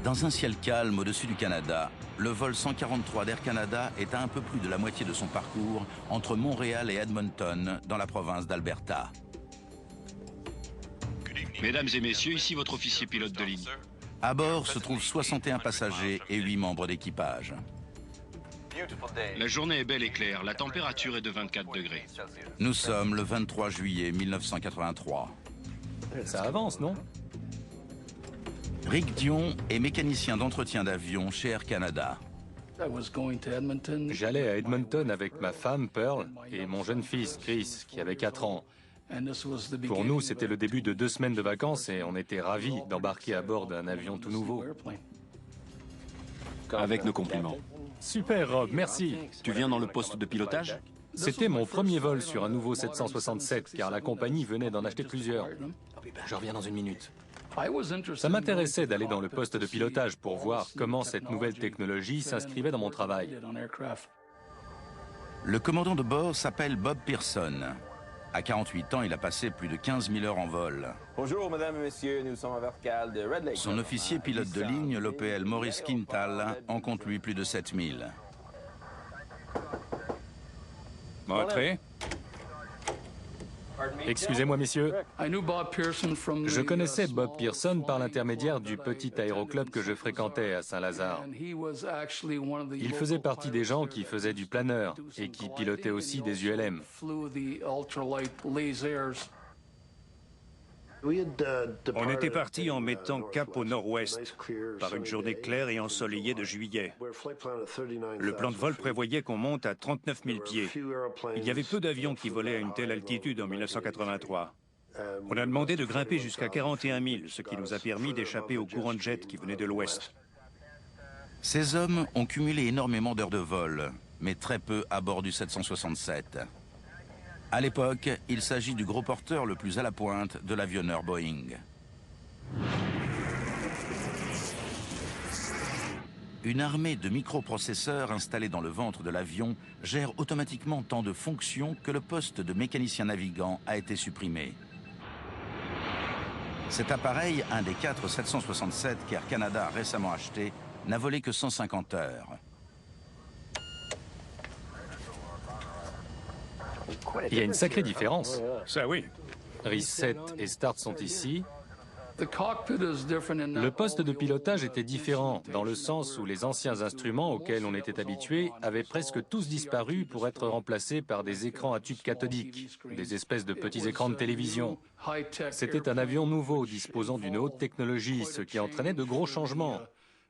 Dans un ciel calme au-dessus du Canada, le vol 143 d'Air Canada est à un peu plus de la moitié de son parcours entre Montréal et Edmonton, dans la province d'Alberta. Mesdames et messieurs, ici votre officier pilote de ligne. À bord se trouvent 61 passagers et 8 membres d'équipage. La journée est belle et claire, la température est de 24 degrés. Nous sommes le 23 juillet 1983. Ça avance, non? Rick Dion est mécanicien d'entretien d'avion chez Air Canada. J'allais à Edmonton avec ma femme, Pearl, et mon jeune fils, Chris, qui avait 4 ans. Pour nous, c'était le début de 2 semaines de vacances et on était ravis d'embarquer à bord d'un avion tout nouveau. Avec nos compliments. Super, Rob, merci. Tu viens dans le poste de pilotage? C'était mon premier vol sur un nouveau 767, car la compagnie venait d'en acheter plusieurs. Je reviens dans une minute. Ça m'intéressait d'aller dans le poste de pilotage pour voir comment cette nouvelle technologie s'inscrivait dans mon travail. Le commandant de bord s'appelle Bob Pearson. À 48 ans, il a passé plus de 15 000 heures en vol. Bonjour, mesdames et messieurs, nous sommes à vertical de Red Lake. Son officier pilote de ligne, l'OPL Maurice Quintal, en compte lui plus de 7 000. Entrée. Excusez-moi, messieurs. Je connaissais Bob Pearson par l'intermédiaire du petit aéroclub que je fréquentais à Saint-Lazare. Il faisait partie des gens qui faisaient du planeur et qui pilotaient aussi des ULM. On était parti en mettant cap au nord-ouest, par une journée claire et ensoleillée de juillet. Le plan de vol prévoyait qu'on monte à 39 000 pieds. Il y avait peu d'avions qui volaient à une telle altitude en 1983. On a demandé de grimper jusqu'à 41 000, ce qui nous a permis d'échapper aux courants de jet qui venaient de l'ouest. Ces hommes ont cumulé énormément d'heures de vol, mais très peu à bord du 767. À l'époque, il s'agit du gros porteur le plus à la pointe de l'avionneur Boeing. Une armée de microprocesseurs installés dans le ventre de l'avion gère automatiquement tant de fonctions que le poste de mécanicien navigant a été supprimé. Cet appareil, un des 4 767 qu'Air Canada a récemment acheté, n'a volé que 150 heures. Il y a une sacrée différence. Ça oui. Reset et Start sont ici. Le poste de pilotage était différent, dans le sens où les anciens instruments auxquels on était habitué avaient presque tous disparu pour être remplacés par des écrans à tube cathodique, des espèces de petits écrans de télévision. C'était un avion nouveau disposant d'une haute technologie, ce qui entraînait de gros changements,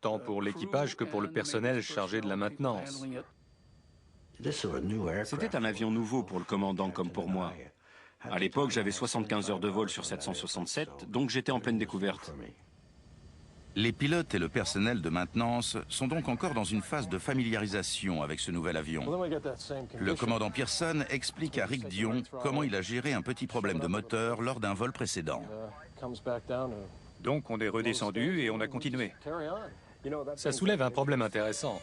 tant pour l'équipage que pour le personnel chargé de la maintenance. C'était un avion nouveau pour le commandant comme pour moi. À l'époque, j'avais 75 heures de vol sur 767, donc j'étais en pleine découverte. Les pilotes et le personnel de maintenance sont donc encore dans une phase de familiarisation avec ce nouvel avion. Le commandant Pearson explique à Rick Dion comment il a géré un petit problème de moteur lors d'un vol précédent. Donc on est redescendu et on a continué. Ça soulève un problème intéressant.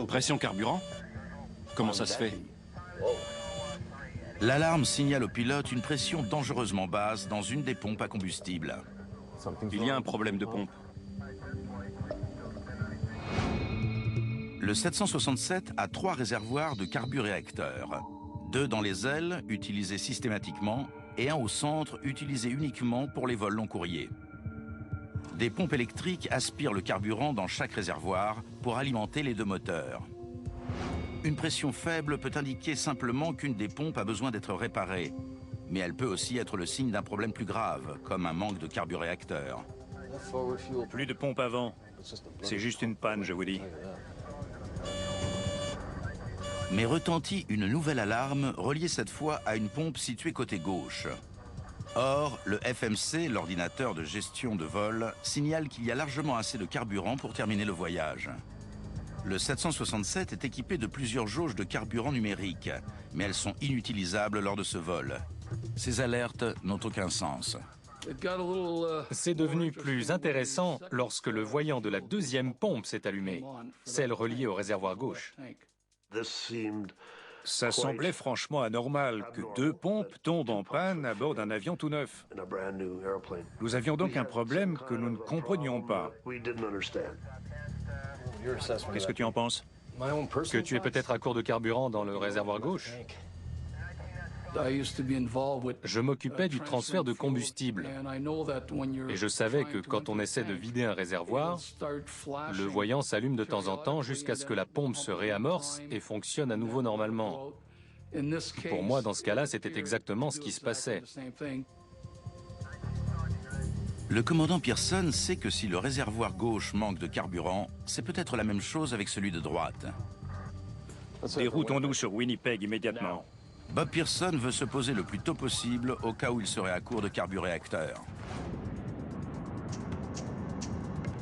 Pression carburant? Comment ça se fait? L'alarme signale au pilote une pression dangereusement basse dans une des pompes à combustible. Il y a un problème de pompe. Le 767 a 3 réservoirs de carburéacteurs. 2 dans les ailes, utilisés systématiquement, et un au centre, utilisé uniquement pour les vols long courriers. Des pompes électriques aspirent le carburant dans chaque réservoir pour alimenter les 2 moteurs. Une pression faible peut indiquer simplement qu'une des pompes a besoin d'être réparée, mais elle peut aussi être le signe d'un problème plus grave, comme un manque de carburéacteur. Plus de pompe avant. C'est juste une panne, je vous dis. Mais retentit une nouvelle alarme reliée cette fois à une pompe située côté gauche. Or, le FMC, l'ordinateur de gestion de vol, signale qu'il y a largement assez de carburant pour terminer le voyage. Le 767 est équipé de plusieurs jauges de carburant numériques, mais elles sont inutilisables lors de ce vol. Ces alertes n'ont aucun sens. C'est devenu plus intéressant lorsque le voyant de la 2e pompe s'est allumé, celle reliée au réservoir gauche. Ça semblait franchement anormal que 2 pompes tombent en panne à bord d'un avion tout neuf. Nous avions donc un problème que nous ne comprenions pas. Qu'est-ce que tu en penses? Que tu es peut-être à court de carburant dans le réservoir gauche. Je m'occupais du transfert de combustible et je savais que quand on essaie de vider un réservoir, le voyant s'allume de temps en temps jusqu'à ce que la pompe se réamorce et fonctionne à nouveau normalement. Pour moi, dans ce cas-là, c'était exactement ce qui se passait. Le commandant Pearson sait que si le réservoir gauche manque de carburant, c'est peut-être la même chose avec celui de droite. Déroutons-nous sur Winnipeg immédiatement. Bob Pearson veut se poser le plus tôt possible au cas où il serait à court de carburéacteur.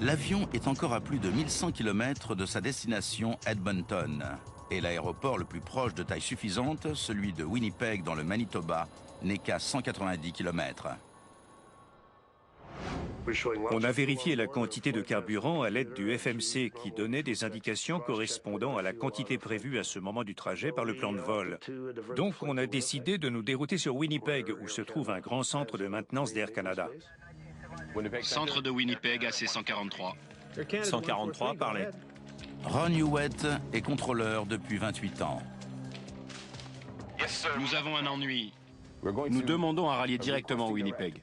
L'avion est encore à plus de 1100 km de sa destination Edmonton. Et l'aéroport le plus proche de taille suffisante, celui de Winnipeg dans le Manitoba, n'est qu'à 190 km. On a vérifié la quantité de carburant à l'aide du FMC qui donnait des indications correspondant à la quantité prévue à ce moment du trajet par le plan de vol. Donc on a décidé de nous dérouter sur Winnipeg où se trouve un grand centre de maintenance d'Air Canada. Centre de Winnipeg, AC-143. 143, parlez. Ron Hewitt est contrôleur depuis 28 ans. Nous avons un ennui. Nous demandons à rallier directement Winnipeg.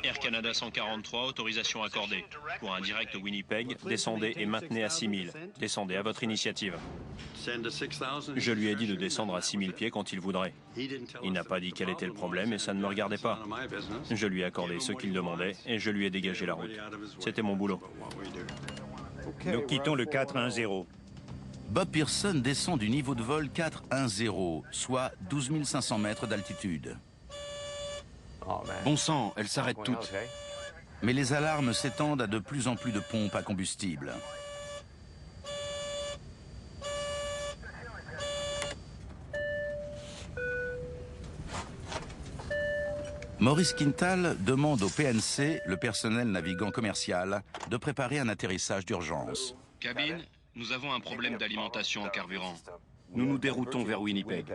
Air Canada 143, autorisation accordée. Pour un direct Winnipeg, descendez et maintenez à 6000. Descendez à votre initiative. Je lui ai dit de descendre à 6000 pieds quand il voudrait. Il n'a pas dit quel était le problème et ça ne me regardait pas. Je lui ai accordé ce qu'il demandait et je lui ai dégagé la route. C'était mon boulot. Nous quittons le 410. Bob Pearson descend du niveau de vol 410, soit 12 500 mètres d'altitude. Bon sang, elles s'arrêtent toutes. Mais les alarmes s'étendent à de plus en plus de pompes à combustible. Maurice Quintal demande au PNC, le personnel navigant commercial, de préparer un atterrissage d'urgence. Cabine, nous avons un problème d'alimentation en carburant. Nous nous déroutons vers Winnipeg.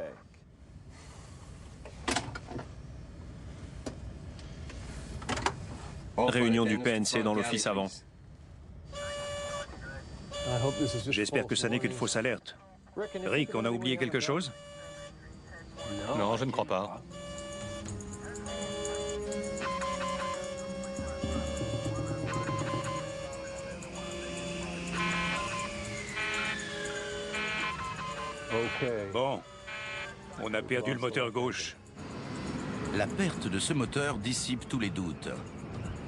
Réunion du PNC dans l'office avant. J'espère que ça n'est qu'une fausse alerte. Rick, on a oublié quelque chose? Non, je ne crois pas. Bon, on a perdu le moteur gauche. La perte de ce moteur dissipe tous les doutes.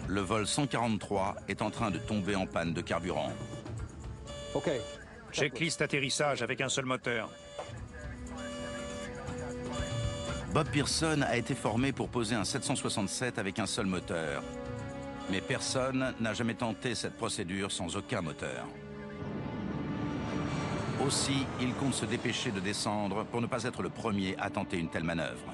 Le vol 143 est en train de tomber en panne de carburant. Checklist atterrissage avec un seul moteur. Bob Pearson a été formé pour poser un 767 avec un seul moteur. Mais personne n'a jamais tenté cette procédure sans aucun moteur. Aussi, il compte se dépêcher de descendre pour ne pas être le premier à tenter une telle manœuvre.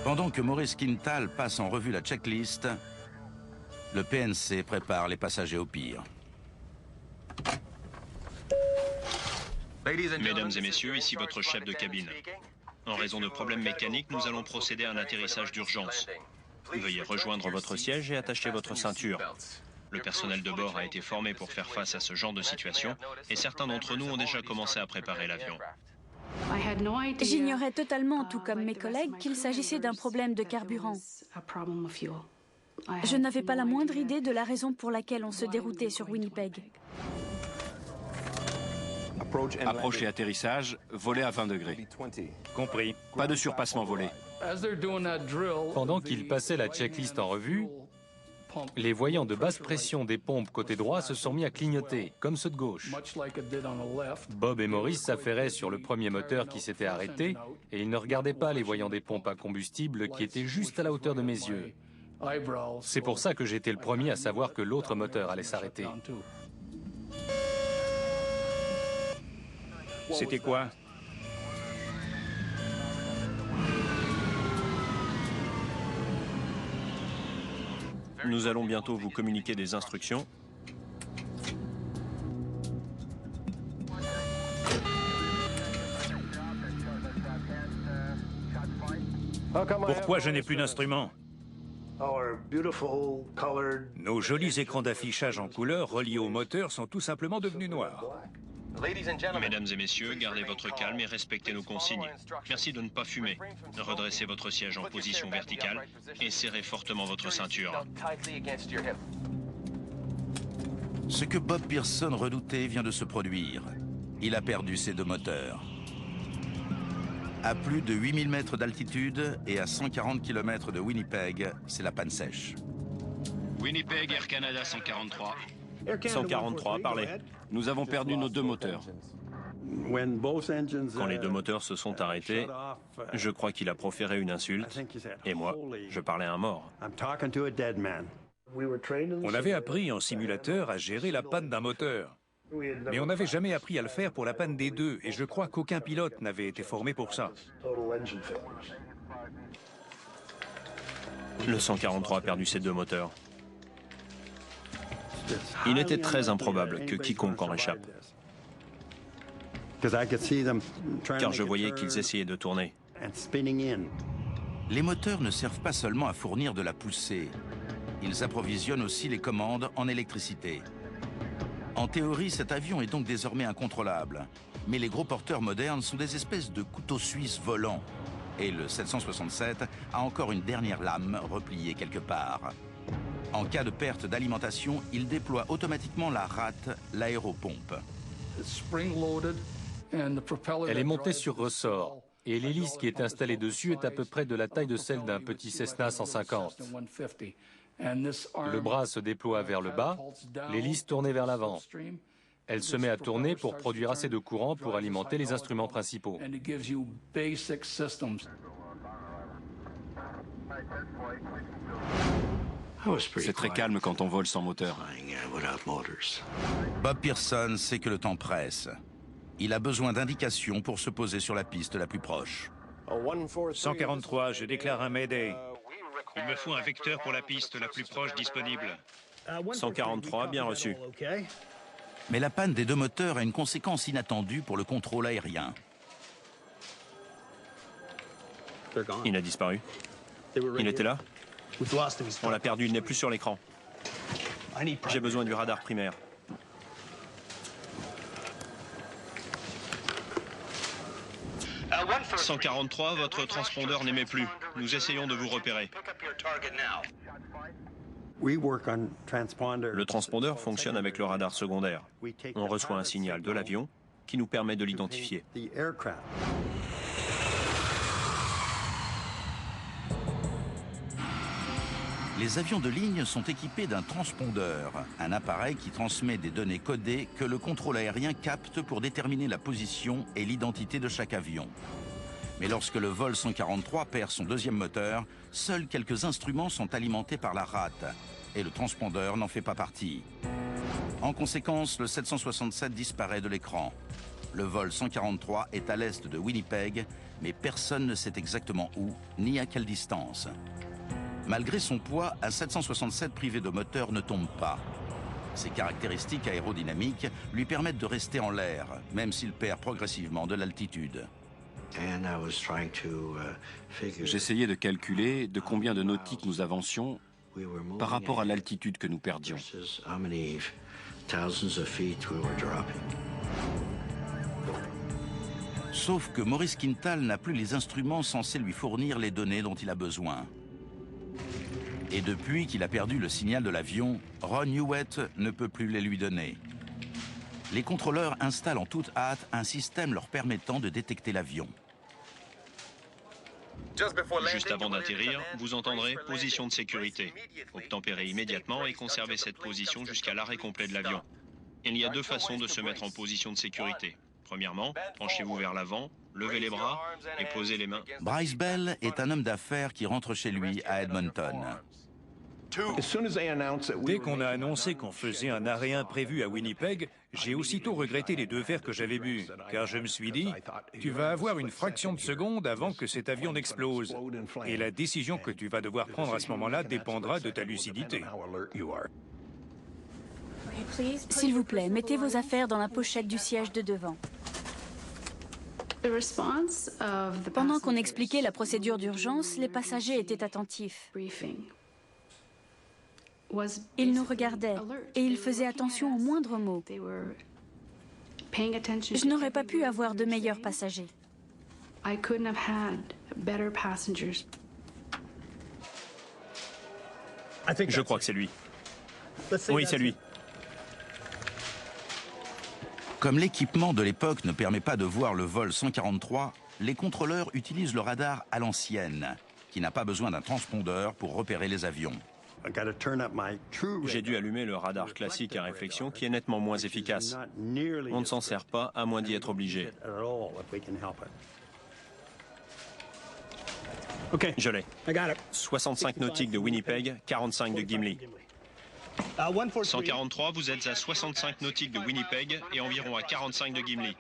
Pendant que Maurice Quintal passe en revue la checklist, le PNC prépare les passagers au pire. Mesdames et messieurs, ici votre chef de cabine. En raison de problèmes mécaniques, nous allons procéder à un atterrissage d'urgence. Veuillez rejoindre votre siège et attacher votre ceinture. Le personnel de bord a été formé pour faire face à ce genre de situation et certains d'entre nous ont déjà commencé à préparer l'avion. J'ignorais totalement, tout comme mes collègues, qu'il s'agissait d'un problème de carburant. Je n'avais pas la moindre idée de la raison pour laquelle on se déroutait sur Winnipeg. Approche et atterrissage, voler à 20 degrés. Compris. Pas de surpassement volé. Pendant qu'il passait la checklist en revue, les voyants de basse pression des pompes côté droit se sont mis à clignoter, comme ceux de gauche. Bob et Maurice s'affairaient sur le premier moteur qui s'était arrêté et ils ne regardaient pas les voyants des pompes à combustible qui étaient juste à la hauteur de mes yeux. C'est pour ça que j'étais le premier à savoir que l'autre moteur allait s'arrêter. C'était quoi? Nous allons bientôt vous communiquer des instructions. Pourquoi je n'ai plus d'instrument? Nos jolis écrans d'affichage en couleur reliés au moteur sont tout simplement devenus noirs. Mesdames et messieurs, gardez votre calme et respectez nos consignes. Merci de ne pas fumer. Redressez votre siège en position verticale et serrez fortement votre ceinture. Ce que Bob Pearson redoutait vient de se produire. Il a perdu ses deux moteurs. À plus de 8000 mètres d'altitude et à 140 km de Winnipeg, c'est la panne sèche. Winnipeg, Air Canada 143. 143, parlez. Nous avons perdu nos deux moteurs. Quand les deux moteurs se sont arrêtés, je crois qu'il a proféré une insulte. Et moi, je parlais à un mort. On avait appris en simulateur à gérer la panne d'un moteur. Mais on n'avait jamais appris à le faire pour la panne des deux, et je crois qu'aucun pilote n'avait été formé pour ça. Le 143 a perdu ses deux moteurs. Il était très improbable que quiconque en échappe. Car je voyais qu'ils essayaient de tourner. Les moteurs ne servent pas seulement à fournir de la poussée. Ils approvisionnent aussi les commandes en électricité. En théorie, cet avion est donc désormais incontrôlable. Mais les gros porteurs modernes sont des espèces de couteaux suisses volants. Et le 767 a encore une dernière lame repliée quelque part. En cas de perte d'alimentation, il déploie automatiquement la rate, l'aéropompe. Elle est montée sur ressort et l'hélice qui est installée dessus est à peu près de la taille de celle d'un petit Cessna 150. Le bras se déploie vers le bas, l'hélice tournée vers l'avant. Elle se met à tourner pour produire assez de courant pour alimenter les instruments principaux. C'est très calme quand on vole sans moteur. Bob Pearson sait que le temps presse. Il a besoin d'indications pour se poser sur la piste la plus proche. 143, je déclare un Mayday. Il me faut un vecteur pour la piste la plus proche disponible. 143, bien reçu. Mais la panne des deux moteurs a une conséquence inattendue pour le contrôle aérien. Il a disparu. Il était là. On l'a perdu, il n'est plus sur l'écran. J'ai besoin du radar primaire. « 143, votre transpondeur n'émet plus. Nous essayons de vous repérer. » Le transpondeur fonctionne avec le radar secondaire. On reçoit un signal de l'avion qui nous permet de l'identifier. Les avions de ligne sont équipés d'un transpondeur, un appareil qui transmet des données codées que le contrôle aérien capte pour déterminer la position et l'identité de chaque avion. Mais lorsque le vol 143 perd son deuxième moteur, seuls quelques instruments sont alimentés par la rate, et le transpondeur n'en fait pas partie. En conséquence, le 767 disparaît de l'écran. Le vol 143 est à l'est de Winnipeg, mais personne ne sait exactement où, ni à quelle distance. Malgré son poids, un 767 privé de moteur ne tombe pas. Ses caractéristiques aérodynamiques lui permettent de rester en l'air, même s'il perd progressivement de l'altitude. J'essayais de calculer de combien de nautiques nous avancions par rapport à l'altitude que nous perdions. Sauf que Maurice Quintal n'a plus les instruments censés lui fournir les données dont il a besoin. Et depuis qu'il a perdu le signal de l'avion, Ron Hewitt ne peut plus les lui donner. Les contrôleurs installent en toute hâte un système leur permettant de détecter l'avion. Juste avant d'atterrir, vous entendrez « position de sécurité ». Obtempérez immédiatement et conservez cette position jusqu'à l'arrêt complet de l'avion. Il y a deux façons de se mettre en position de sécurité. Premièrement, penchez-vous vers l'avant, levez les bras et posez les mains. Bryce Bell est un homme d'affaires qui rentre chez lui à Edmonton. Dès qu'on a annoncé qu'on faisait un arrêt imprévu à Winnipeg, j'ai aussitôt regretté les deux verres que j'avais bu, car je me suis dit, tu vas avoir une fraction de seconde avant que cet avion n'explose. Et la décision que tu vas devoir prendre à ce moment-là dépendra de ta lucidité. S'il vous plaît, mettez vos affaires dans la pochette du siège de devant. Pendant qu'on expliquait la procédure d'urgence, les passagers étaient attentifs. Ils nous regardaient et ils faisaient attention aux moindres mots. Je n'aurais pas pu avoir de meilleurs passagers. Je crois que c'est lui. Oui, c'est lui. Comme l'équipement de l'époque ne permet pas de voir le vol 143, les contrôleurs utilisent le radar à l'ancienne, qui n'a pas besoin d'un transpondeur pour repérer les avions. J'ai dû allumer le radar classique à réflexion qui est nettement moins efficace. On ne s'en sert pas à moins d'y être obligé. Je l'ai. 65 nautiques de Winnipeg, 45 de Gimli. 143, vous êtes à 65 nautiques de Winnipeg et environ à 45 de Gimli.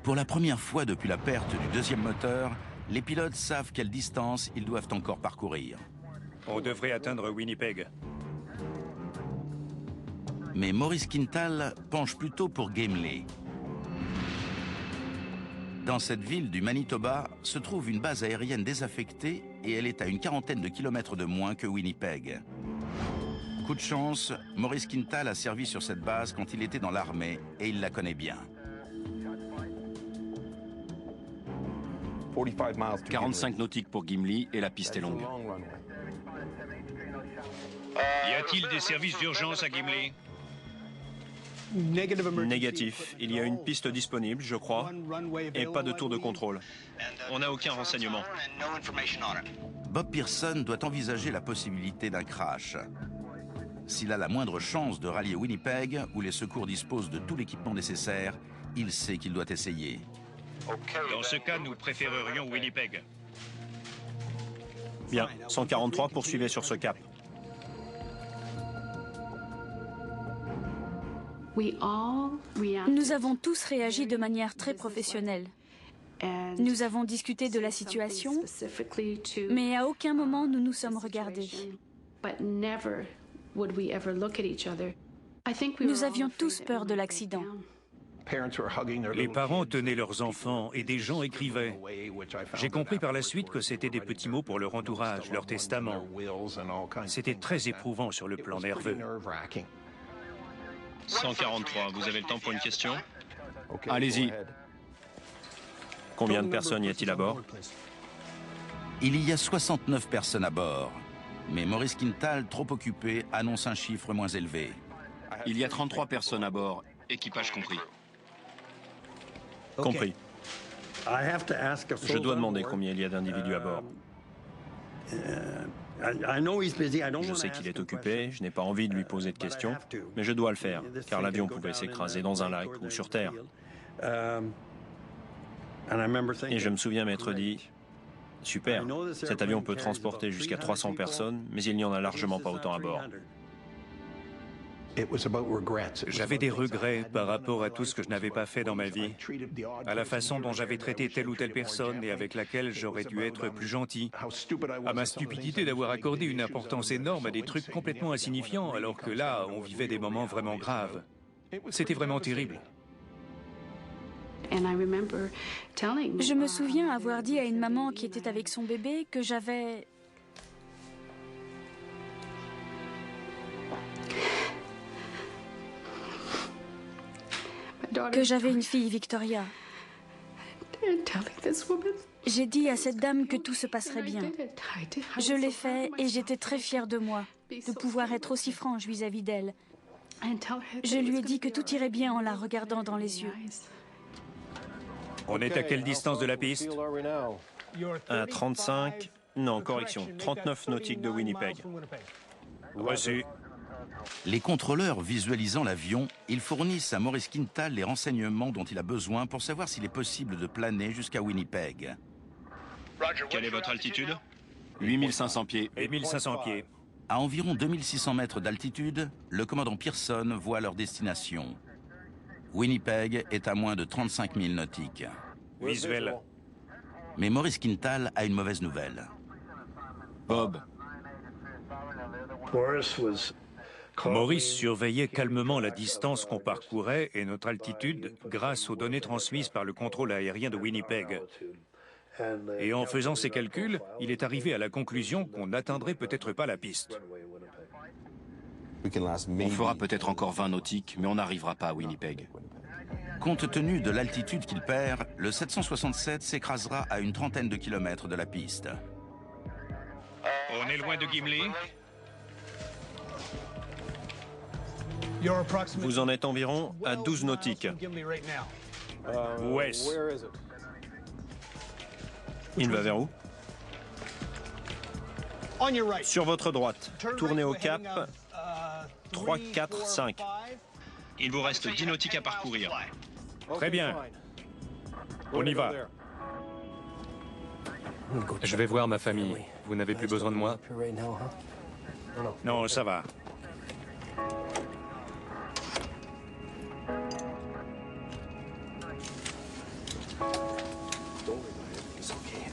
Pour la première fois depuis la perte du deuxième moteur, les pilotes savent quelle distance ils doivent encore parcourir. On devrait atteindre Winnipeg. Mais Maurice Quintal penche plutôt pour Gimli. Dans cette ville du Manitoba se trouve une base aérienne désaffectée et elle est à une quarantaine de kilomètres de moins que Winnipeg. Coup de chance, Maurice Quintal a servi sur cette base quand il était dans l'armée et il la connaît bien. 45 nautiques pour Gimli et la piste est longue. Y a-t-il des services d'urgence à Gimli? Négatif. Il y a une piste disponible, je crois, et pas de tour de contrôle. On n'a aucun renseignement. Bob Pearson doit envisager la possibilité d'un crash. S'il a la moindre chance de rallier Winnipeg, où les secours disposent de tout l'équipement nécessaire, il sait qu'il doit essayer. Dans ce cas, nous préférerions Winnipeg. Bien, 143, poursuivez sur ce cap. Nous avons tous réagi de manière très professionnelle. Nous avons discuté de la situation, mais à aucun moment nous nous sommes regardés. Nous avions tous peur de l'accident. Les parents tenaient leurs enfants et des gens écrivaient. J'ai compris par la suite que c'était des petits mots pour leur entourage, leur testament. C'était très éprouvant sur le plan nerveux. 143, vous avez le temps pour une question? Allez-y. Combien de personnes y a-t-il à bord? Il y a 69 personnes à bord, mais Maurice Quintal, trop occupé, annonce un chiffre moins élevé. Il y a 33 personnes à bord, équipage compris. Compris. Je dois demander combien il y a d'individus à bord. Je sais qu'il est occupé, je n'ai pas envie de lui poser de questions, mais je dois le faire, car l'avion pouvait s'écraser dans un lac ou sur terre. Et je me souviens m'être dit, super, cet avion peut transporter jusqu'à 300 personnes, mais il n'y en a largement pas autant à bord. J'avais des regrets par rapport à tout ce que je n'avais pas fait dans ma vie, à la façon dont j'avais traité telle ou telle personne et avec laquelle j'aurais dû être plus gentil, à ma stupidité d'avoir accordé une importance énorme à des trucs complètement insignifiants alors que là, on vivait des moments vraiment graves. C'était vraiment terrible. Je me souviens avoir dit à une maman qui était avec son bébé que j'avais une fille, Victoria. J'ai dit à cette dame que tout se passerait bien. Je l'ai fait et j'étais très fière de moi, de pouvoir être aussi franche vis-à-vis d'elle. Je lui ai dit que tout irait bien en la regardant dans les yeux. On est à quelle distance de la piste? À 35, non, correction, 39 nautiques de Winnipeg. Reçu. Les contrôleurs visualisant l'avion, ils fournissent à Maurice Quintal les renseignements dont il a besoin pour savoir s'il est possible de planer jusqu'à Winnipeg. Quelle est votre altitude? 8500 pieds. Et 1500 pieds. À environ 2600 mètres d'altitude, le commandant Pearson voit leur destination. Winnipeg est à moins de 35 000 nautiques. Visuel. Mais Maurice Quintal a une mauvaise nouvelle. Bob. Maurice surveillait calmement la distance qu'on parcourait et notre altitude grâce aux données transmises par le contrôle aérien de Winnipeg. Et en faisant ses calculs, il est arrivé à la conclusion qu'on n'atteindrait peut-être pas la piste. On fera peut-être encore 20 nautiques, mais on n'arrivera pas à Winnipeg. Compte tenu de l'altitude qu'il perd, le 767 s'écrasera à une trentaine de kilomètres de la piste. On est loin de Gimli. Vous en êtes environ à 12 nautiques. Où est-ce? Il va vers où? Sur votre droite. Tournez au cap 3, 4, 5. Il vous reste 10 nautiques à parcourir. Très bien. On y va. Je vais voir ma famille. Vous n'avez plus besoin de moi? Non, ça va.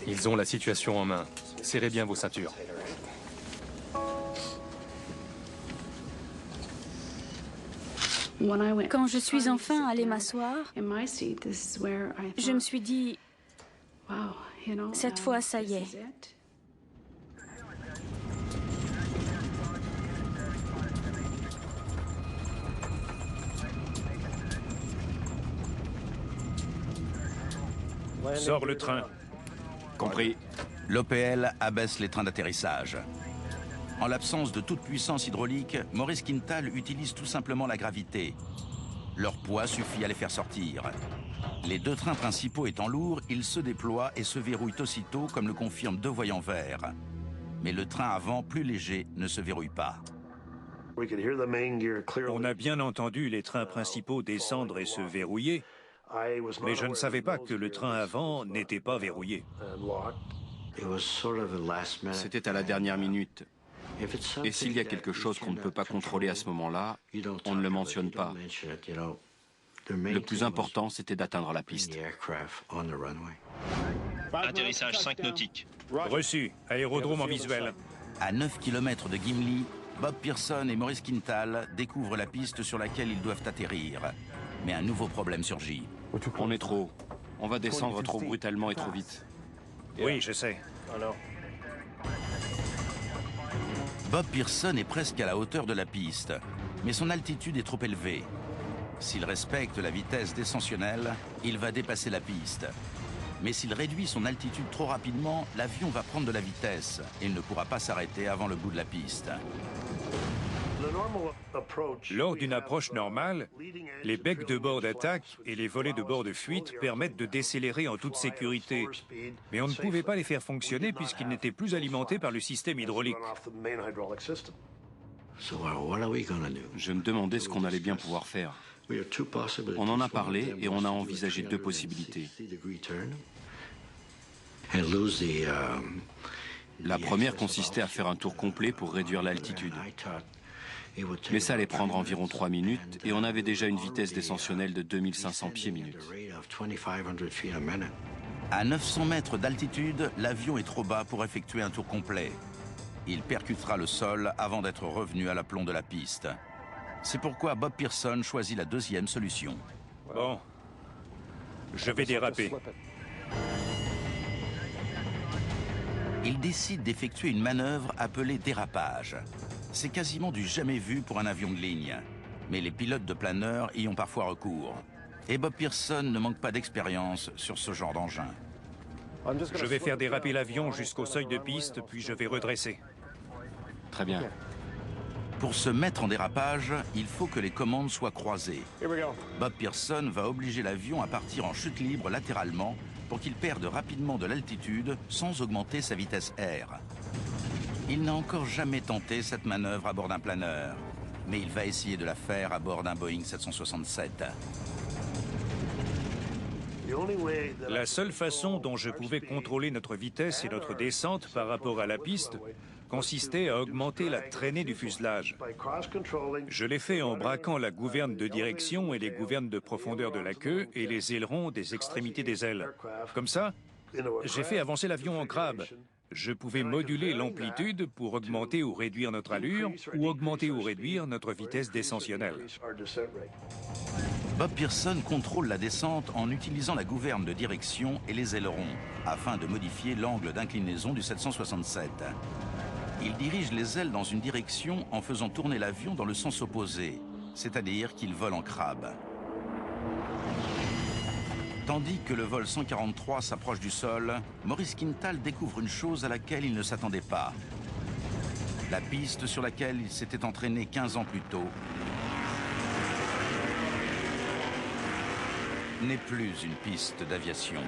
Ils ont la situation en main. Serrez bien vos ceintures. Quand je suis enfin allée m'asseoir, je me suis dit, cette fois, ça y est. Sors le train. Compris. L'OPL abaisse les trains d'atterrissage. En l'absence de toute puissance hydraulique, Maurice Quintal utilise tout simplement la gravité. Leur poids suffit à les faire sortir. Les deux trains principaux étant lourds, ils se déploient et se verrouillent aussitôt, comme le confirment deux voyants verts. Mais le train avant, plus léger, ne se verrouille pas. On a bien entendu les trains principaux descendre et se verrouiller, mais je ne savais pas que le train avant n'était pas verrouillé. C'était à la dernière minute. Et s'il y a quelque chose qu'on ne peut pas contrôler à ce moment-là, on ne le mentionne pas. Le plus important, c'était d'atteindre la piste. Atterrissage 5 nautiques. Reçu. Aérodrome en visuel. À 9 km de Gimli, Bob Pearson et Maurice Quintal découvrent la piste sur laquelle ils doivent atterrir. Mais un nouveau problème surgit. On est trop haut. On va descendre trop brutalement et trop vite. Oui, je sais. Bob Pearson est presque à la hauteur de la piste, mais son altitude est trop élevée. S'il respecte la vitesse descensionnelle, il va dépasser la piste. Mais s'il réduit son altitude trop rapidement, l'avion va prendre de la vitesse et il ne pourra pas s'arrêter avant le bout de la piste. Lors d'une approche normale, les becs de bord d'attaque et les volets de bord de fuite permettent de décélérer en toute sécurité. Mais on ne pouvait pas les faire fonctionner puisqu'ils n'étaient plus alimentés par le système hydraulique. Je me demandais ce qu'on allait bien pouvoir faire. On en a parlé et on a envisagé deux possibilités. La première consistait à faire un tour complet pour réduire l'altitude. Mais ça allait prendre environ 3 minutes et on avait déjà une vitesse descensionnelle de 2500 pieds minute. À 900 mètres d'altitude, l'avion est trop bas pour effectuer un tour complet. Il percutera le sol avant d'être revenu à l'aplomb de la piste. C'est pourquoi Bob Pearson choisit la deuxième solution. Bon, je vais déraper. Il décide d'effectuer une manœuvre appelée dérapage. C'est quasiment du jamais vu pour un avion de ligne. Mais les pilotes de planeurs y ont parfois recours. Et Bob Pearson ne manque pas d'expérience sur ce genre d'engin. Je vais faire déraper l'avion jusqu'au seuil de piste, puis je vais redresser. Très bien. Pour se mettre en dérapage, il faut que les commandes soient croisées. Bob Pearson va obliger l'avion à partir en chute libre latéralement pour qu'il perde rapidement de l'altitude sans augmenter sa vitesse R. Il n'a encore jamais tenté cette manœuvre à bord d'un planeur, mais il va essayer de la faire à bord d'un Boeing 767. La seule façon dont je pouvais contrôler notre vitesse et notre descente par rapport à la piste consistait à augmenter la traînée du fuselage. Je l'ai fait en braquant la gouverne de direction et les gouvernes de profondeur de la queue et les ailerons des extrémités des ailes. Comme ça, j'ai fait avancer l'avion en crabe. Je pouvais moduler l'amplitude pour augmenter ou réduire notre allure, ou augmenter ou réduire notre vitesse descensionnelle. Bob Pearson contrôle la descente en utilisant la gouverne de direction et les ailerons, afin de modifier l'angle d'inclinaison du 767. Il dirige les ailes dans une direction en faisant tourner l'avion dans le sens opposé, c'est-à-dire qu'il vole en crabe. Tandis que le vol 143 s'approche du sol, Maurice Quintal découvre une chose à laquelle il ne s'attendait pas. La piste sur laquelle il s'était entraîné 15 ans plus tôt n'est plus une piste d'aviation.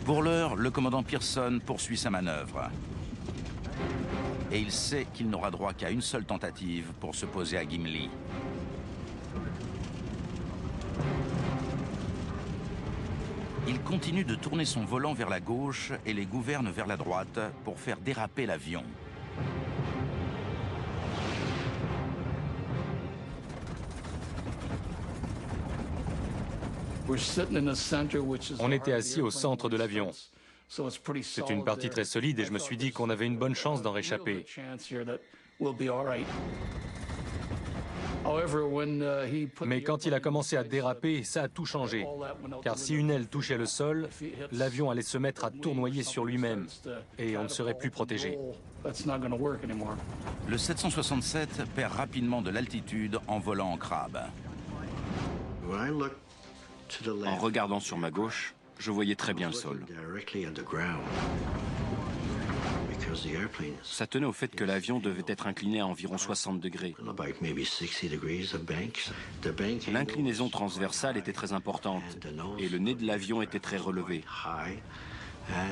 Pour l'heure, le commandant Pearson poursuit sa manœuvre. Et il sait qu'il n'aura droit qu'à une seule tentative pour se poser à Gimli. Il continue de tourner son volant vers la gauche et les gouvernes vers la droite pour faire déraper l'avion. On était assis au centre de l'avion. C'est une partie très solide et je me suis dit qu'on avait une bonne chance d'en réchapper. Mais quand il a commencé à déraper, ça a tout changé. Car si une aile touchait le sol, l'avion allait se mettre à tournoyer sur lui-même et on ne serait plus protégé. Le 767 perd rapidement de l'altitude en volant en crabe. En regardant sur ma gauche, je voyais très bien le sol. Ça tenait au fait que l'avion devait être incliné à environ 60 degrés. L'inclinaison transversale était très importante et le nez de l'avion était très relevé.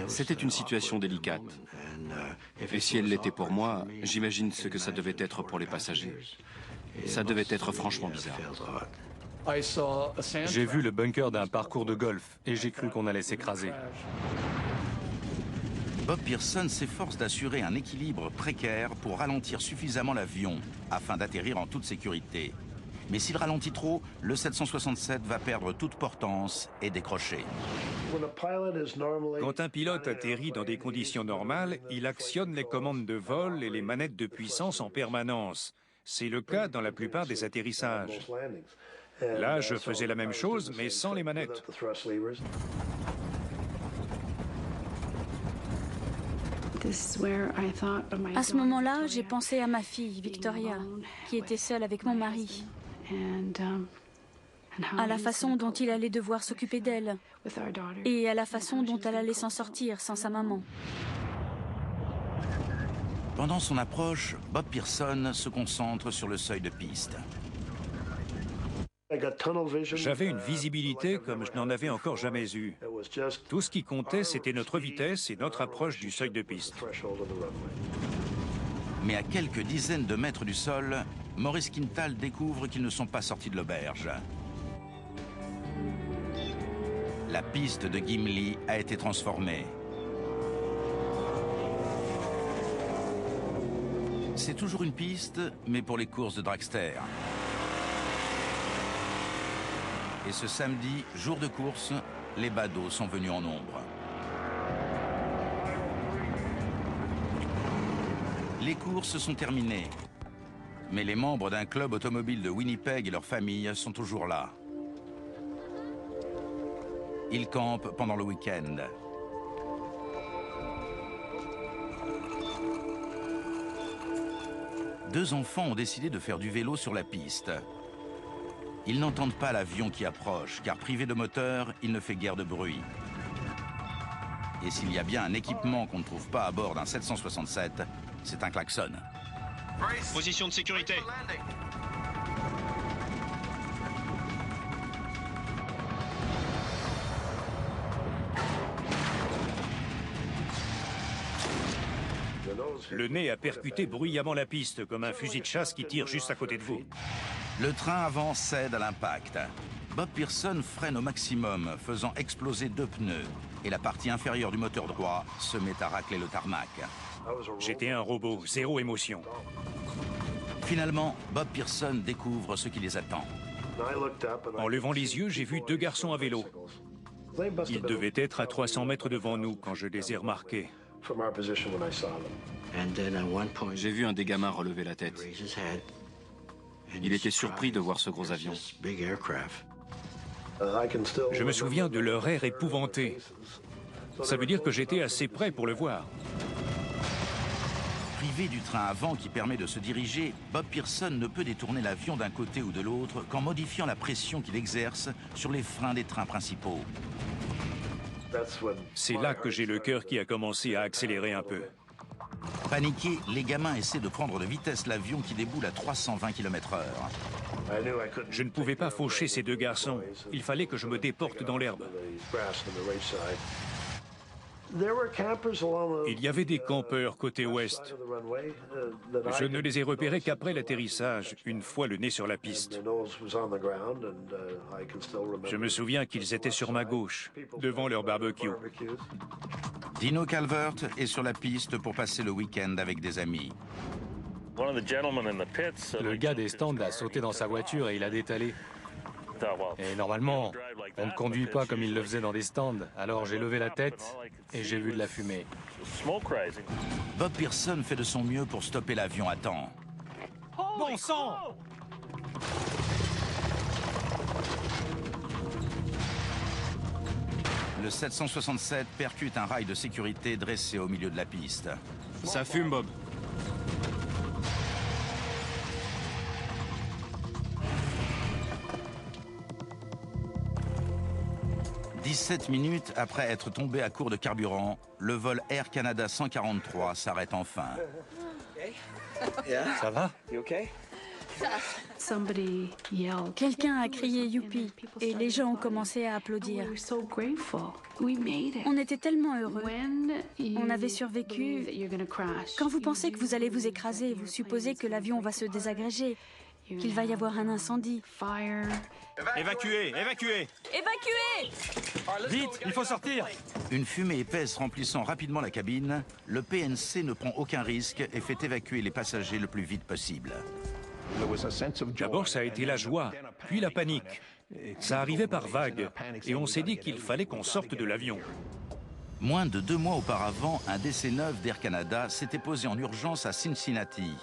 C'était une situation délicate. Et si elle l'était pour moi, j'imagine ce que ça devait être pour les passagers. Ça devait être franchement bizarre. J'ai vu le bunker d'un parcours de golf et j'ai cru qu'on allait s'écraser. Bob Pearson s'efforce d'assurer un équilibre précaire pour ralentir suffisamment l'avion afin d'atterrir en toute sécurité. Mais s'il ralentit trop, le 767 va perdre toute portance et décrocher. Quand un pilote atterrit dans des conditions normales, il actionne les commandes de vol et les manettes de puissance en permanence. C'est le cas dans la plupart des atterrissages. Là, je faisais la même chose, mais sans les manettes. À ce moment-là, j'ai pensé à ma fille, Victoria, qui était seule avec mon mari, à la façon dont il allait devoir s'occuper d'elle et à la façon dont elle allait s'en sortir sans sa maman. Pendant son approche, Bob Pearson se concentre sur le seuil de piste. J'avais une visibilité comme je n'en avais encore jamais eu. Tout ce qui comptait, c'était notre vitesse et notre approche du seuil de piste. Mais à quelques dizaines de mètres du sol, Maurice Quintal découvre qu'ils ne sont pas sortis de l'auberge. La piste de Gimli a été transformée. C'est toujours une piste, mais pour les courses de dragster. Et ce samedi, jour de course, les badauds sont venus en nombre. Les courses sont terminées. Mais les membres d'un club automobile de Winnipeg et leurs familles sont toujours là. Ils campent pendant le week-end. Deux enfants ont décidé de faire du vélo sur la piste. Ils n'entendent pas l'avion qui approche, car privé de moteur, il ne fait guère de bruit. Et s'il y a bien un équipement qu'on ne trouve pas à bord d'un 767, c'est un klaxon. Position de sécurité. Le nez a percuté bruyamment la piste, comme un fusil de chasse qui tire juste à côté de vous. Le train avant cède à l'impact. Bob Pearson freine au maximum, faisant exploser deux pneus. Et la partie inférieure du moteur droit se met à racler le tarmac. J'étais un robot, zéro émotion. Finalement, Bob Pearson découvre ce qui les attend. En levant les yeux, j'ai vu deux garçons à vélo. Ils devaient être à 300 mètres devant nous quand je les ai remarqués. J'ai vu un des gamins relever la tête. Il était surpris de voir ce gros avion. Je me souviens de leur air épouvanté. Ça veut dire que j'étais assez près pour le voir. Privé du train avant qui permet de se diriger, Bob Pearson ne peut détourner l'avion d'un côté ou de l'autre qu'en modifiant la pression qu'il exerce sur les freins des trains principaux. C'est là que j'ai le cœur qui a commencé à accélérer un peu. Paniqués, les gamins essaient de prendre de vitesse l'avion qui déboule à 320 km/h. Je ne pouvais pas faucher ces deux garçons. Il fallait que je me déporte dans l'herbe. Il y avait des campeurs côté ouest. Je ne les ai repérés qu'après l'atterrissage, une fois le nez sur la piste. Je me souviens qu'ils étaient sur ma gauche, devant leur barbecue. Dino Calvert est sur la piste pour passer le week-end avec des amis. Le gars des stands a sauté dans sa voiture et il a détalé. Et normalement, on ne conduit pas comme il le faisait dans des stands. Alors j'ai levé la tête et j'ai vu de la fumée. Bob Pearson fait de son mieux pour stopper l'avion à temps. Bon sang! Le 767 percute un rail de sécurité dressé au milieu de la piste. Ça fume, Bob. « 17 minutes après être tombé à court de carburant, le vol Air Canada 143 s'arrête enfin. Ça va? Quelqu'un a crié « Youpi » et les gens ont commencé à applaudir. On était tellement heureux. On avait survécu. Quand vous pensez que vous allez vous écraser, vous supposez que l'avion va se désagréger, qu'il va y avoir un incendie. Évacuez, évacuez! Évacuez! Vite, il faut sortir! Une fumée épaisse remplissant rapidement la cabine, le PNC ne prend aucun risque et fait évacuer les passagers le plus vite possible. D'abord, ça a été la joie, puis la panique. Ça arrivait par vagues, et on s'est dit qu'il fallait qu'on sorte de l'avion. Moins de 2 mois auparavant, un DC-9 d'Air Canada s'était posé en urgence à Cincinnati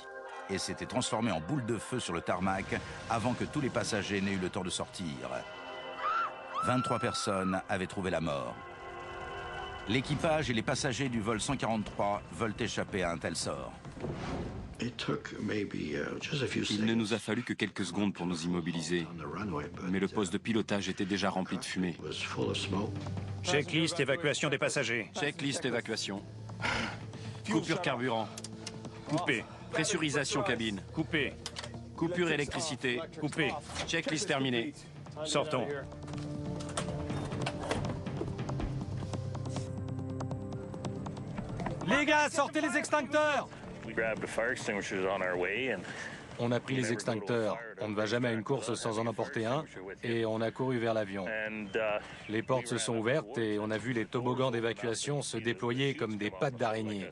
et s'était transformé en boule de feu sur le tarmac avant que tous les passagers n'aient eu le temps de sortir. 23 personnes avaient trouvé la mort. L'équipage et les passagers du vol 143 veulent échapper à un tel sort. Il ne nous a fallu que quelques secondes pour nous immobiliser, mais le poste de pilotage était déjà rempli de fumée. Checklist, évacuation des passagers. Checklist évacuation. Coupure carburant. Coupé. Pressurisation cabine. Coupé. Coupure électricité. Coupé. Checklist terminée. Sortons. Les gars, sortez les extincteurs! On a pris les extincteurs. On ne va jamais à une course sans en emporter un. Et on a couru vers l'avion. Les portes se sont ouvertes et on a vu les toboggans d'évacuation se déployer comme des pattes d'araignée.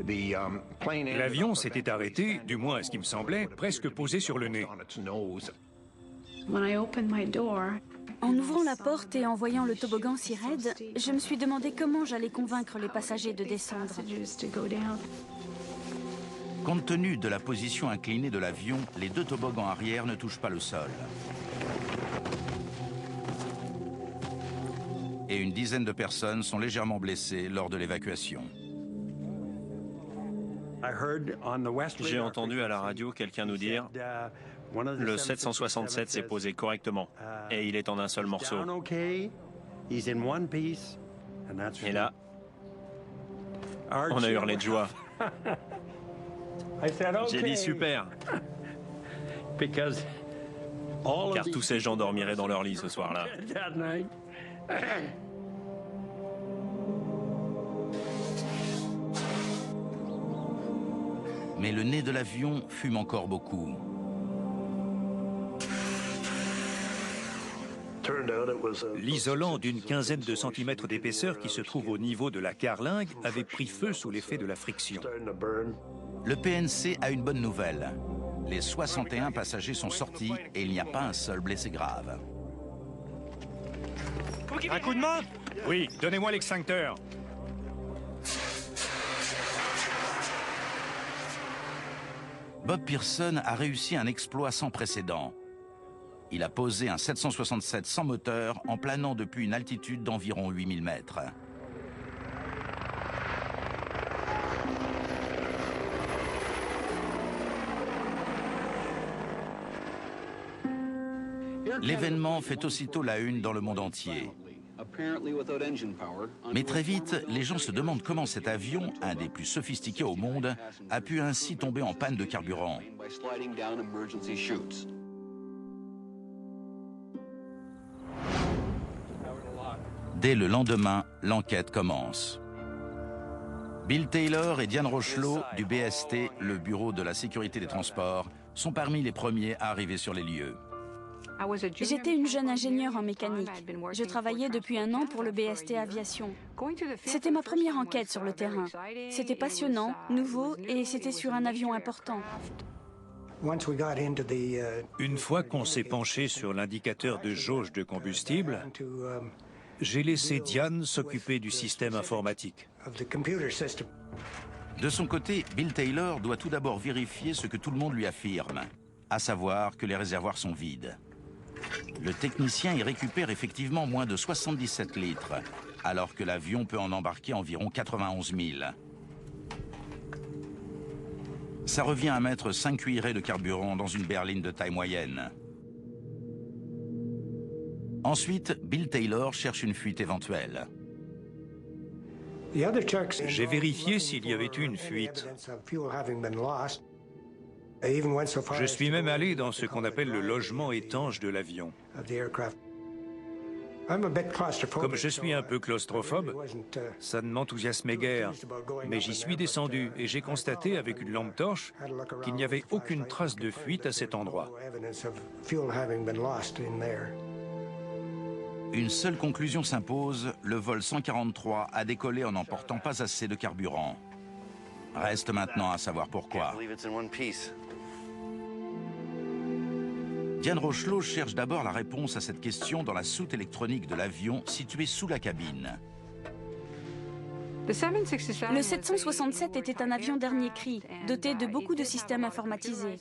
L'avion s'était arrêté, du moins à ce qui me semblait, presque posé sur le nez. En ouvrant la porte et en voyant le toboggan si raide, je me suis demandé comment j'allais convaincre les passagers de descendre. Compte tenu de la position inclinée de l'avion, les 2 toboggans arrière ne touchent pas le sol. Et une dizaine de personnes sont légèrement blessées lors de l'évacuation. J'ai entendu à la radio quelqu'un nous dire « Le 767 s'est posé correctement et il est en un seul morceau. » Et là, on a hurlé de joie. J'ai dit « Super !» Car tous ces gens dormiraient dans leur lit ce soir-là. Mais le nez de l'avion fume encore beaucoup. L'isolant d'une quinzaine de centimètres d'épaisseur qui se trouve au niveau de la carlingue avait pris feu sous l'effet de la friction. Le PNC a une bonne nouvelle. Les 61 passagers sont sortis et il n'y a pas un seul blessé grave. Un coup de main? Oui, donnez-moi l'extincteur. Bob Pearson a réussi un exploit sans précédent. Il a posé un 767 sans moteur en planant depuis une altitude d'environ 8000 mètres. L'événement fait aussitôt la une dans le monde entier. Mais très vite, les gens se demandent comment cet avion, un des plus sophistiqués au monde, a pu ainsi tomber en panne de carburant. Dès le lendemain, l'enquête commence. Bill Taylor et Diane Rochelot du BST, le Bureau de la sécurité des transports, sont parmi les premiers à arriver sur les lieux. J'étais une jeune ingénieure en mécanique. Je travaillais depuis un an pour le BST Aviation. C'était ma première enquête sur le terrain. C'était passionnant, nouveau et c'était sur un avion important. Une fois qu'on s'est penché sur l'indicateur de jauge de combustible, j'ai laissé Diane s'occuper du système informatique. De son côté, Bill Taylor doit tout d'abord vérifier ce que tout le monde lui affirme, à savoir que les réservoirs sont vides. Le technicien y récupère effectivement moins de 77 litres, alors que l'avion peut en embarquer environ 91 000. Ça revient à mettre 5 cuillerées de carburant dans une berline de taille moyenne. Ensuite, Bill Taylor cherche une fuite éventuelle. J'ai vérifié s'il y avait eu une fuite. Je suis même allé dans ce qu'on appelle le logement étanche de l'avion. Comme je suis un peu claustrophobe, ça ne m'enthousiasmait guère. Mais j'y suis descendu et j'ai constaté avec une lampe torche qu'il n'y avait aucune trace de fuite à cet endroit. Une seule conclusion s'impose, le vol 143 a décollé en n'emportant pas assez de carburant. Reste maintenant à savoir pourquoi. Diane Rochelot cherche d'abord la réponse à cette question dans la soute électronique de l'avion située sous la cabine. Le 767 était un avion dernier cri, doté de beaucoup de systèmes informatisés.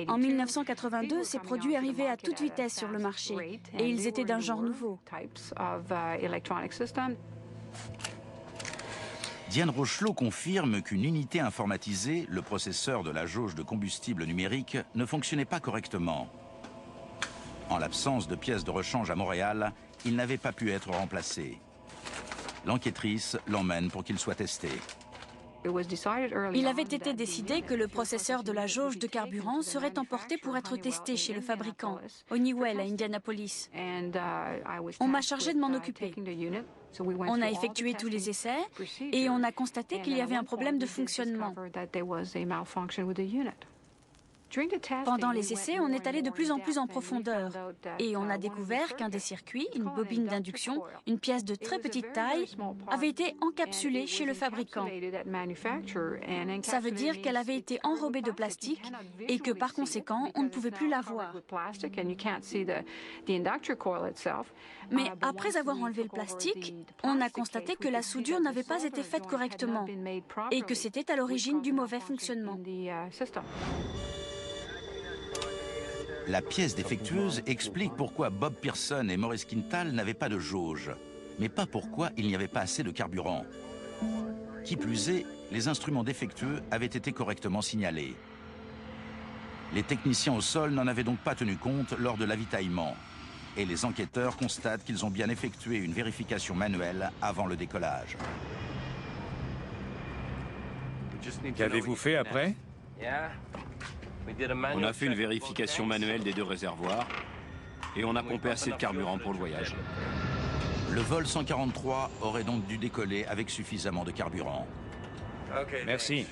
En 1982, ces produits arrivaient à toute vitesse sur le marché, et ils étaient d'un genre nouveau. Diane Rochelot confirme qu'une unité informatisée, le processeur de la jauge de combustible numérique, ne fonctionnait pas correctement. En l'absence de pièces de rechange à Montréal, il n'avait pas pu être remplacé. L'enquêtrice l'emmène pour qu'il soit testé. Il avait été décidé que le processeur de la jauge de carburant serait emporté pour être testé chez le fabricant, Honeywell à Indianapolis. On m'a chargé de m'en occuper. On a effectué tous les essais et on a constaté qu'il y avait un problème de fonctionnement. Pendant les essais, on est allé de plus en plus en profondeur et on a découvert qu'un des circuits, une bobine d'induction, une pièce de très petite taille, avait été encapsulée chez le fabricant. Ça veut dire qu'elle avait été enrobée de plastique et que par conséquent, on ne pouvait plus la voir. Mais après avoir enlevé le plastique, on a constaté que la soudure n'avait pas été faite correctement et que c'était à l'origine du mauvais fonctionnement. La pièce défectueuse explique pourquoi Bob Pearson et Maurice Quintal n'avaient pas de jauge, mais pas pourquoi il n'y avait pas assez de carburant. Qui plus est, les instruments défectueux avaient été correctement signalés. Les techniciens au sol n'en avaient donc pas tenu compte lors de l'avitaillement, et les enquêteurs constatent qu'ils ont bien effectué une vérification manuelle avant le décollage. Qu'avez-vous fait après ? On a fait une vérification manuelle des deux réservoirs et on a pompé assez de carburant pour le voyage. Le vol 143 aurait donc dû décoller avec suffisamment de carburant. Merci.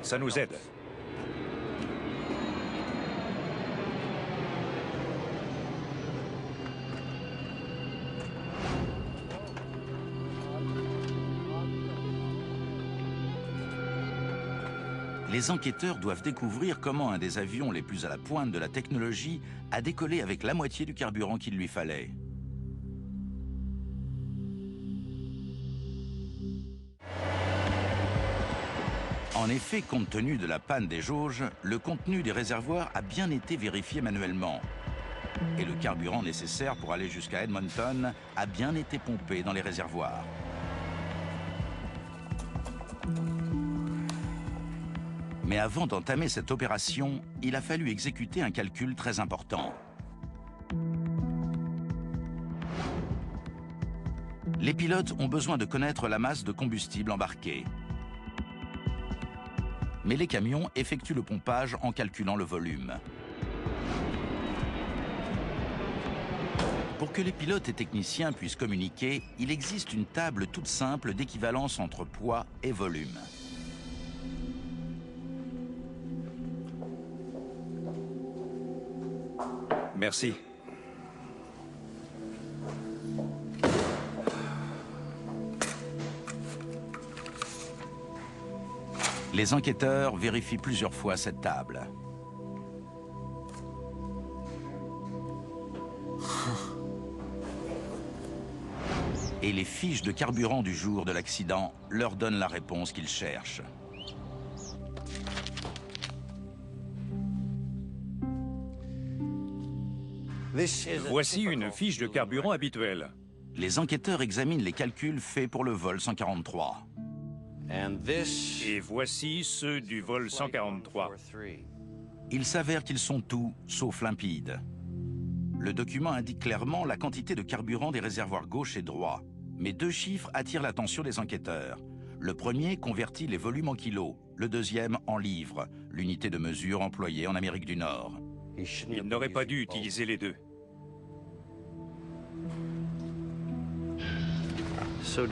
Ça nous aide. Les enquêteurs doivent découvrir comment un des avions les plus à la pointe de la technologie a décollé avec la moitié du carburant qu'il lui fallait. En effet, compte tenu de la panne des jauges, le contenu des réservoirs a bien été vérifié manuellement. Et le carburant nécessaire pour aller jusqu'à Edmonton a bien été pompé dans les réservoirs. Mais avant d'entamer cette opération, il a fallu exécuter un calcul très important. Les pilotes ont besoin de connaître la masse de combustible embarquée. Mais les camions effectuent le pompage en calculant le volume. Pour que les pilotes et techniciens puissent communiquer, il existe une table toute simple d'équivalence entre poids et volume. Merci. Les enquêteurs vérifient plusieurs fois cette table. Et les fiches de carburant du jour de l'accident leur donnent la réponse qu'ils cherchent. Voici une fiche de carburant habituelle. Les enquêteurs examinent les calculs faits pour le vol 143. Et voici ceux du vol 143. Il s'avère qu'ils sont tout sauf limpides. Le document indique clairement la quantité de carburant des réservoirs gauche et droit. Mais deux chiffres attirent l'attention des enquêteurs. Le premier convertit les volumes en kilos, le deuxième en livres, l'unité de mesure employée en Amérique du Nord. Il n'aurait pas dû utiliser les deux.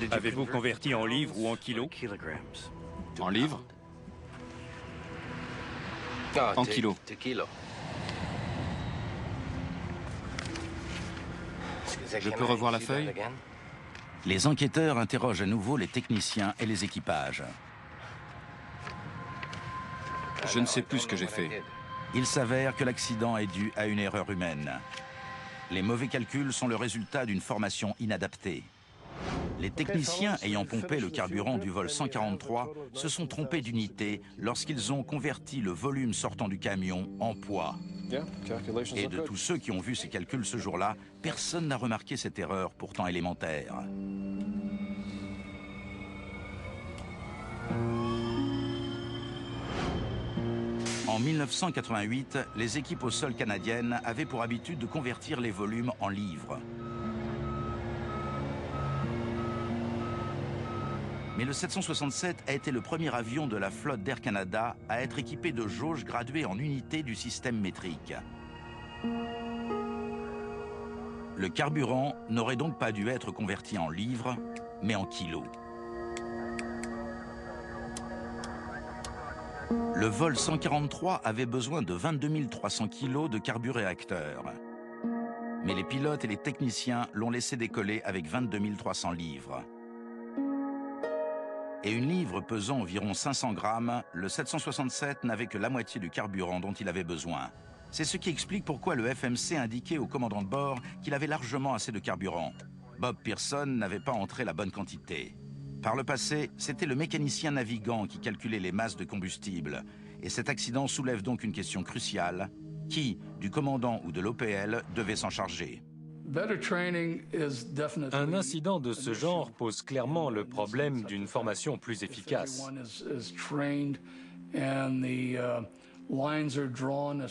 Avez-vous converti en livres ou en kilos? En livres? En kilos. Je peux revoir la feuille? Les enquêteurs interrogent à nouveau les techniciens et les équipages. Je ne sais plus ce que j'ai fait. Il s'avère que l'accident est dû à une erreur humaine. Les mauvais calculs sont le résultat d'une formation inadaptée. Les techniciens ayant pompé le carburant du vol 143 se sont trompés d'unité lorsqu'ils ont converti le volume sortant du camion en poids. Et de tous ceux qui ont vu ces calculs ce jour-là, personne n'a remarqué cette erreur pourtant élémentaire. En 1988, les équipes au sol canadiennes avaient pour habitude de convertir les volumes en livres. Mais le 767 a été le premier avion de la flotte d'Air Canada à être équipé de jauges graduées en unités du système métrique. Le carburant n'aurait donc pas dû être converti en livres, mais en kilos. Le vol 143 avait besoin de 22 300 kilos de carburéacteur. Mais les pilotes et les techniciens l'ont laissé décoller avec 22 300 livres. Et une livre pesant environ 500 grammes, le 767 n'avait que la moitié du carburant dont il avait besoin. C'est ce qui explique pourquoi le FMC indiquait au commandant de bord qu'il avait largement assez de carburant. Bob Pearson n'avait pas entré la bonne quantité. Par le passé, c'était le mécanicien navigant qui calculait les masses de combustible. Et cet accident soulève donc une question cruciale. Qui, du commandant ou de l'OPL, devait s'en charger ? Un incident de ce genre pose clairement le problème d'une formation plus efficace.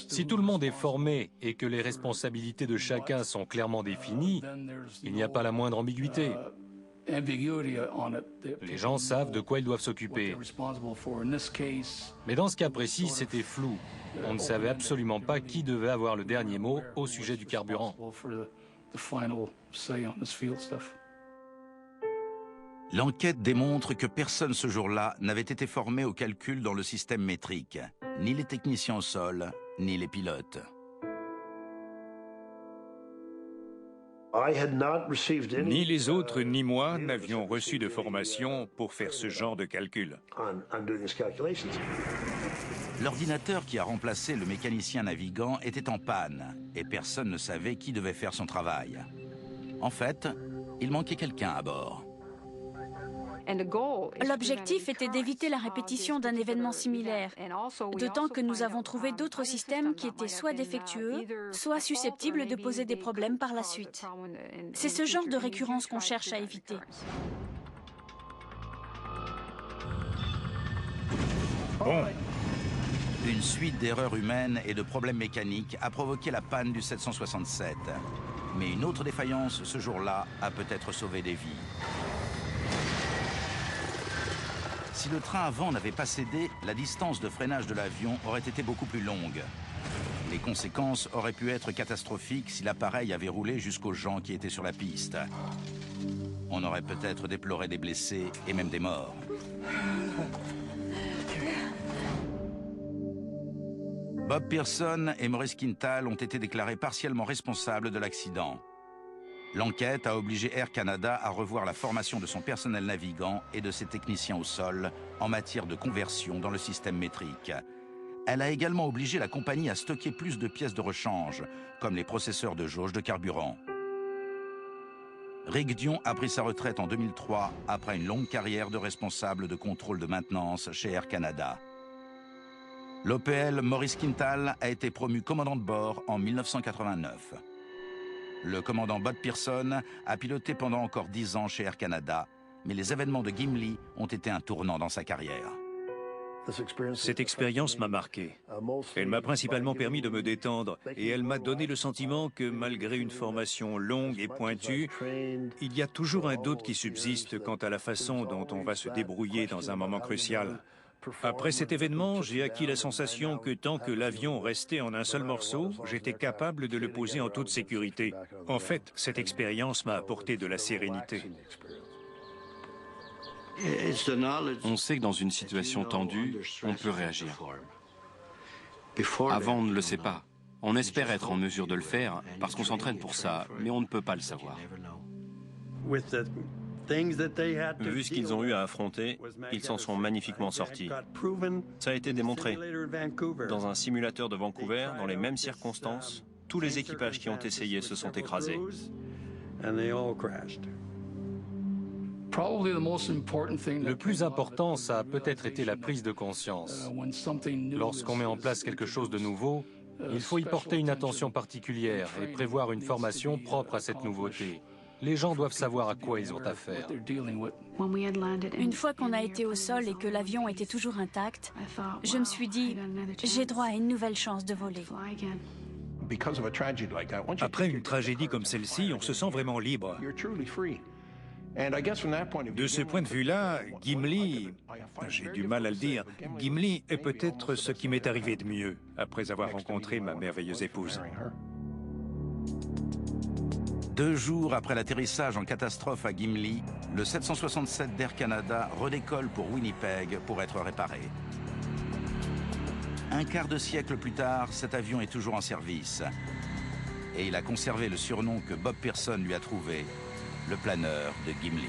Si tout le monde est formé et que les responsabilités de chacun sont clairement définies, il n'y a pas la moindre ambiguïté. Les gens savent de quoi ils doivent s'occuper. Mais dans ce cas précis, c'était flou. On ne savait absolument pas qui devait avoir le dernier mot au sujet du carburant. L'enquête démontre que personne ce jour-là n'avait été formé au calcul dans le système métrique, ni les techniciens au sol, ni les pilotes. Ni les autres ni moi n'avions reçu de formation pour faire ce genre de calcul. L'ordinateur qui a remplacé le mécanicien navigant était en panne et personne ne savait qui devait faire son travail. En fait, il manquait quelqu'un à bord. L'objectif était d'éviter la répétition d'un événement similaire, d'autant que nous avons trouvé d'autres systèmes qui étaient soit défectueux, soit susceptibles de poser des problèmes par la suite. C'est ce genre de récurrence qu'on cherche à éviter. Bon. Une suite d'erreurs humaines et de problèmes mécaniques a provoqué la panne du 767. Mais une autre défaillance ce jour-là a peut-être sauvé des vies. Si le train avant n'avait pas cédé, la distance de freinage de l'avion aurait été beaucoup plus longue. Les conséquences auraient pu être catastrophiques si l'appareil avait roulé jusqu'aux gens qui étaient sur la piste. On aurait peut-être déploré des blessés et même des morts. Bob Pearson et Maurice Quintal ont été déclarés partiellement responsables de l'accident. L'enquête a obligé Air Canada à revoir la formation de son personnel navigant et de ses techniciens au sol en matière de conversion dans le système métrique. Elle a également obligé la compagnie à stocker plus de pièces de rechange, comme les processeurs de jauge de carburant. Rick Dion a pris sa retraite en 2003 après une longue carrière de responsable de contrôle de maintenance chez Air Canada. L'OPL Maurice Quintal a été promu commandant de bord en 1989. Le commandant Bob Pearson a piloté pendant encore 10 ans chez Air Canada, mais les événements de Gimli ont été un tournant dans sa carrière. Cette expérience m'a marqué. Elle m'a principalement permis de me détendre et elle m'a donné le sentiment que malgré une formation longue et pointue, il y a toujours un doute qui subsiste quant à la façon dont on va se débrouiller dans un moment crucial. Après cet événement, j'ai acquis la sensation que tant que l'avion restait en un seul morceau, j'étais capable de le poser en toute sécurité. En fait, cette expérience m'a apporté de la sérénité. On sait que dans une situation tendue, on peut réagir. Avant, on ne le sait pas. On espère être en mesure de le faire parce qu'on s'entraîne pour ça, mais on ne peut pas le savoir. Vu ce qu'ils ont eu à affronter, ils s'en sont magnifiquement sortis. Ça a été démontré. Dans un simulateur de Vancouver, dans les mêmes circonstances, tous les équipages qui ont essayé se sont écrasés. Le plus important, ça a peut-être été la prise de conscience. Lorsqu'on met en place quelque chose de nouveau, il faut y porter une attention particulière et prévoir une formation propre à cette nouveauté. Les gens doivent savoir à quoi ils ont affaire. Une fois qu'on a été au sol et que l'avion était toujours intact, je me suis dit, j'ai droit à une nouvelle chance de voler. Après une tragédie comme celle-ci, on se sent vraiment libre. De ce point de vue-là, Gimli, j'ai du mal à le dire, Gimli est peut-être ce qui m'est arrivé de mieux après avoir rencontré ma merveilleuse épouse. 2 jours après l'atterrissage en catastrophe à Gimli, le 767 d'Air Canada redécolle pour Winnipeg pour être réparé. Un quart de siècle plus tard, cet avion est toujours en service. Et il a conservé le surnom que Bob Pearson lui a trouvé, le planeur de Gimli.